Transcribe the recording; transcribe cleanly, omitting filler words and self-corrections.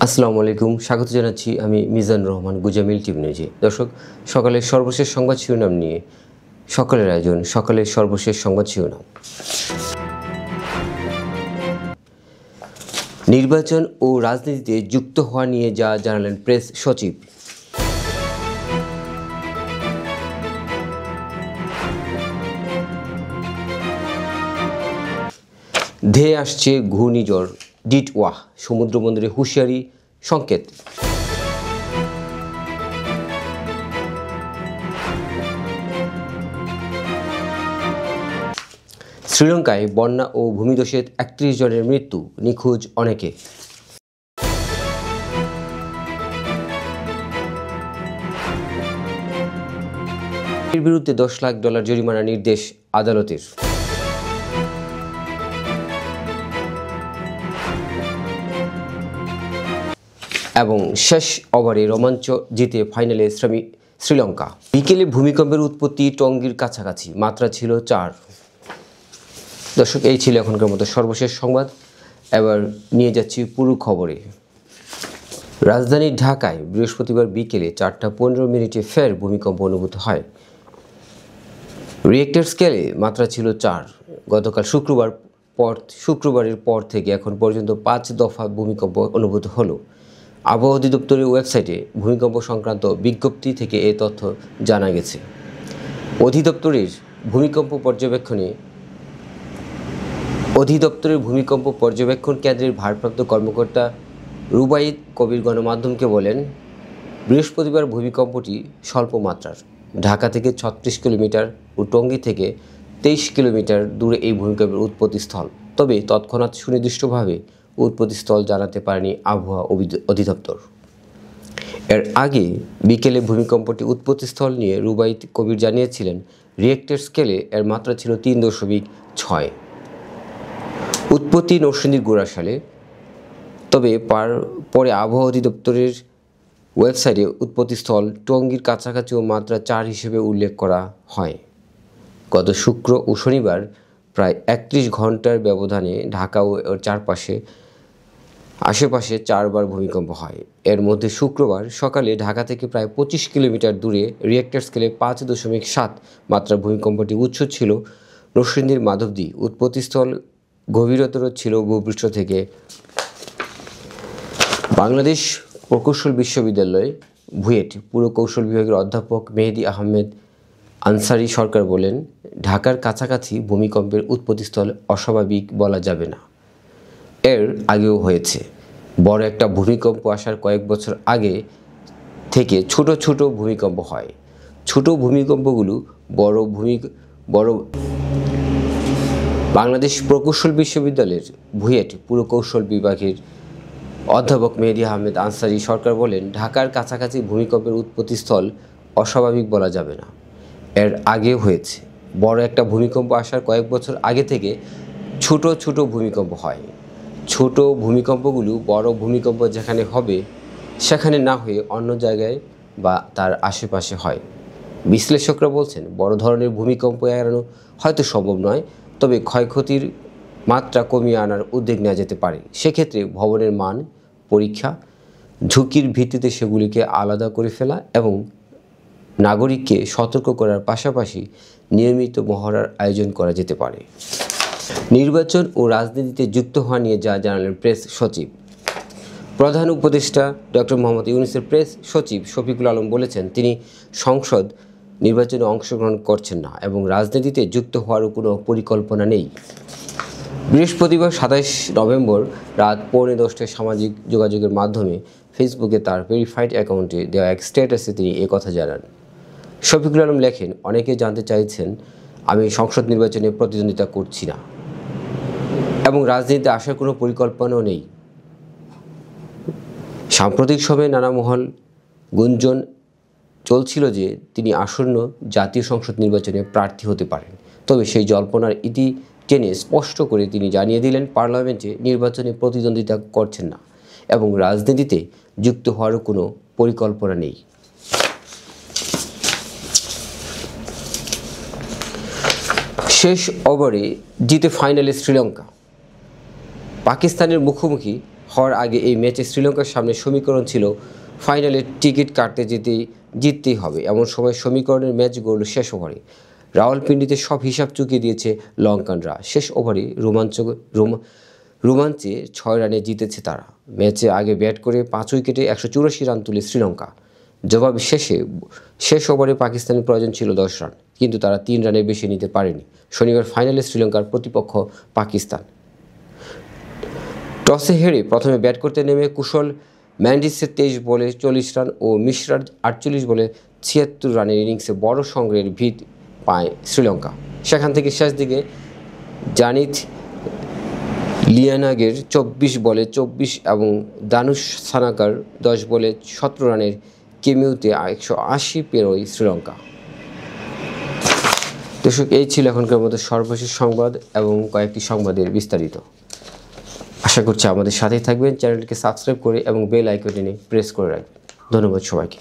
আসসালামু আলাইকুম, স্বাগত জানাচ্ছি আমি মিজান রহমান গুজামিল টিভি নিউজে। দর্শক, সকালের সর্বশেষ সংবাদ শিরোনাম নিয়ে সকালের আয়োজন। সকালের সর্বশেষ সংবাদ শিরোনাম। নির্বাচন ও রাজনীতিতে যুক্ত হওয়া নিয়ে যা জানালেন প্রেস সচিব। ধেয়ে আসছে ঘূর্ণিঝড় ডিটওয়াহ, সমুদ্র বন্দরে হুঁশিয়ারি সংকেত। শ্রীলঙ্কায় বন্যা ও ভূমিধসে ৩১ জনের মৃত্যু, নিখোঁজ অনেকে। এর বিরুদ্ধে $10 লাখ জরিমানার নির্দেশ আদালতের। এবং শেষ ওভারে রোমাঞ্চ জিতে ফাইনালে শ্রীলঙ্কা। বিকেলে ভূমিকম্পের উৎপত্তি টঙ্গীর কাছাকাছি, মাত্রা ছিল 4। দর্শক, এই ছিল এখনকার মতো সর্বশেষ সংবাদ। এবার নিয়ে যাচ্ছি পুরো খবরে। রাজধানী ঢাকায় বৃহস্পতিবার বিকেলে 4:15 ফের ভূমিকম্প অনুভূত হয়। রিয়েক্টর স্কেলে মাত্রা ছিল 4। গতকাল শুক্রবারের পর থেকে এখন পর্যন্ত 5 দফা ভূমিকম্প অনুভূত হলো। আবহাওয়া অধিদপ্তরের ওয়েবসাইটে ভূমিকম্প সংক্রান্ত বিজ্ঞপ্তি থেকে এই তথ্য জানা গেছে। অধিদপ্তরের ভূমিকম্প পর্যবেক্ষণ কেন্দ্রের ভারপ্রাপ্ত কর্মকর্তা রুবাইদ কবির গণমাধ্যমকে বলেন, বৃহস্পতিবার ভূমিকম্পটি স্বল্প মাত্রার। ঢাকা থেকে 36 কিলোমিটার ও টঙ্গী থেকে 23 কিলোমিটার দূরে এই ভূমিকম্পের উৎপত্তিস্থল। তবে তৎক্ষণাৎ সুনির্দিষ্টভাবে উৎপত্তিস্থল জানাতে পারেনি আবহাওয়া অধিদপ্তর। এর আগে বিকেলে ভূমিকম্পটি উৎপত্তিস্থল নিয়ে রুবাইদ কবির জানিয়েছিলেন, রিয়েক্টর স্কেলে এর মাত্রা ছিল 3.6। উৎপত্তি নরসিংদীর গোড়াশালে। তবে পরে আবহাওয়া অধিদপ্তরের ওয়েবসাইটে উৎপত্তিস্থল টঙ্গীর কাছাকাছি ও মাত্রা 4 হিসেবে উল্লেখ করা হয়। গত শুক্র ও শনিবার প্রায় 31 ঘন্টার ব্যবধানে ঢাকা ও এর আশেপাশে 4 বার ভূমিকম্প হয়। এর মধ্যে শুক্রবার সকালে ঢাকা থেকে প্রায় 25 কিলোমিটার দূরে রিয়েক্টর স্কেলে 5.7 মাত্রার ভূমিকম্পটি উৎস ছিল নরসিংদীর মাধবদী। উৎপত্তিস্থল গভীরতর ছিল ভূপৃষ্ঠ থেকে। বাংলাদেশ প্রকৌশল বিশ্ববিদ্যালয় বুয়েট পুরকৌশল বিভাগের অধ্যাপক মেহেদী আহমেদ আনসারী সরকার বলেন, ঢাকার কাছাকাছি ভূমিকম্পের উৎপত্তিস্থল অস্বাভাবিক বলা যাবে না। এর আগেও হয়েছে। বড় একটা ভূমিকম্প আসার কয়েক বছর আগে থেকে ছোট ছোট ভূমিকম্প হয়। ছোট ভূমিকম্পগুলো বড়। বাংলাদেশ প্রকৌশল বিশ্ববিদ্যালয়ের বুয়েট পুরকৌশল বিভাগের অধ্যাপক মেহেদী আহমেদ আনসারী সরকার বলেন, ঢাকার কাছাকাছি ভূমিকম্পের উৎপত্তিস্থল অস্বাভাবিক বলা যাবে না। এর আগেও হয়েছে। বড় একটা ভূমিকম্প আসার কয়েক বছর আগে থেকে ছোট ছোট ভূমিকম্প হয়। ছোট ভূমিকম্পগুলো বড় ভূমিকম্প যেখানে হবে সেখানে না হয়ে অন্য জায়গায় বা তার আশেপাশে হয়। বিশ্লেষকরা বলছেন, বড় ধরনের ভূমিকম্প এড়ানো হয়তো সম্ভব নয়, তবে ক্ষয়ক্ষতির মাত্রা কমিয়ে আনার উদ্যোগ নেওয়া যেতে পারে। সেক্ষেত্রে ভবনের মান পরীক্ষা, ঝুঁকির ভিত্তিতে সেগুলিকে আলাদা করে ফেলা এবং নাগরিককে সতর্ক করার পাশাপাশি নিয়মিত মহড়ার আয়োজন করা যেতে পারে। নির্বাচন ও রাজনীতিতে যুক্ত হওয়া নিয়ে যা জানালেন প্রেস সচিব। প্রধান উপদেষ্টা ডক্টর মোহাম্মদ ইউনূসের প্রেস সচিব শফিকুল আলম বলেছেন, তিনি সংসদ নির্বাচনে অংশগ্রহণ করছেন না এবং রাজনীতিতে যুক্ত হওয়ারও কোনো পরিকল্পনা নেই। বৃহস্পতিবার 27 নভেম্বর রাত 10:45 সামাজিক যোগাযোগের মাধ্যমে ফেসবুকে তার ভেরিফাইড অ্যাকাউন্টে দেওয়া এক স্ট্যাটাসে তিনি একথা জানান। শফিকুল আলম লেখেন, অনেকে জানতে চাইছেন আমি সংসদ নির্বাচনে প্রতিদ্বন্দ্বিতা করছি না এবং রাজনীতিতে আসার কোনো পরিকল্পনাও নেই। সাম্প্রতিক সময়ে নানা মহল গুঞ্জন চলছিল যে তিনি আসন্ন জাতীয় সংসদ নির্বাচনে প্রার্থী হতে পারেন। তবে সেই জল্পনার ইতি টেনে স্পষ্ট করে তিনি জানিয়ে দিলেন, পার্লামেন্টে নির্বাচনে প্রতিদ্বন্দ্বিতা করছেন না এবং রাজনীতিতে যুক্ত হওয়ারও কোনো পরিকল্পনা নেই। শেষ ওভারে জিতে ফাইনালে শ্রীলঙ্কা। পাকিস্তানের মুখোমুখি হওয়ার আগে এই ম্যাচে শ্রীলঙ্কার সামনে সমীকরণ ছিল ফাইনালের টিকিট কাটতে জিততেই হবে। এমন সময় সমীকরণের ম্যাচ গড়ল শেষ ওভারে। রাওয়ালপিন্ডিতে সব হিসাব চুকিয়ে দিয়েছে লঙ্কানরা। শেষ ওভারে রোমাঞ্চে 6 রানে জিতেছে তারা। ম্যাচে আগে ব্যাট করে 5 উইকেটে 184 রান তুলে শ্রীলঙ্কা। জবাবে শেষ ওভারে পাকিস্তানের প্রয়োজন ছিল 10 রান, কিন্তু তারা 3 রানের বেশি নিতে পারেনি। শনিবার ফাইনালে শ্রীলঙ্কার প্রতিপক্ষ পাকিস্তান। টসে হেরে প্রথমে ব্যাট করতে নেমে কুশল ম্যান্ডিসের 23 বলে 40 রান ও মিশ্রার 48 বলে 76 রানের ইনিংসে বড় সংগ্রহের ভিত পায় শ্রীলঙ্কা। সেখান থেকে শেষ দিকে জানিত লিয়ানাগের 24 বলে 24 এবং দানুশ সানাকার 10 বলে 17 রানের কেমিউতে 180 পেরোয় শ্রীলঙ্কা। দর্শক, এই ছিল এখনকার মতো সর্বশেষ সংবাদ এবং কয়েকটি সংবাদের বিস্তারিত। আশা করছি আমাদের সাথেই থাকবেন। চ্যানেলটিকে সাবস্ক্রাইব করে এবং বেল আইকনটি প্রেস করে রাখবেন। ধন্যবাদ সবাইকে।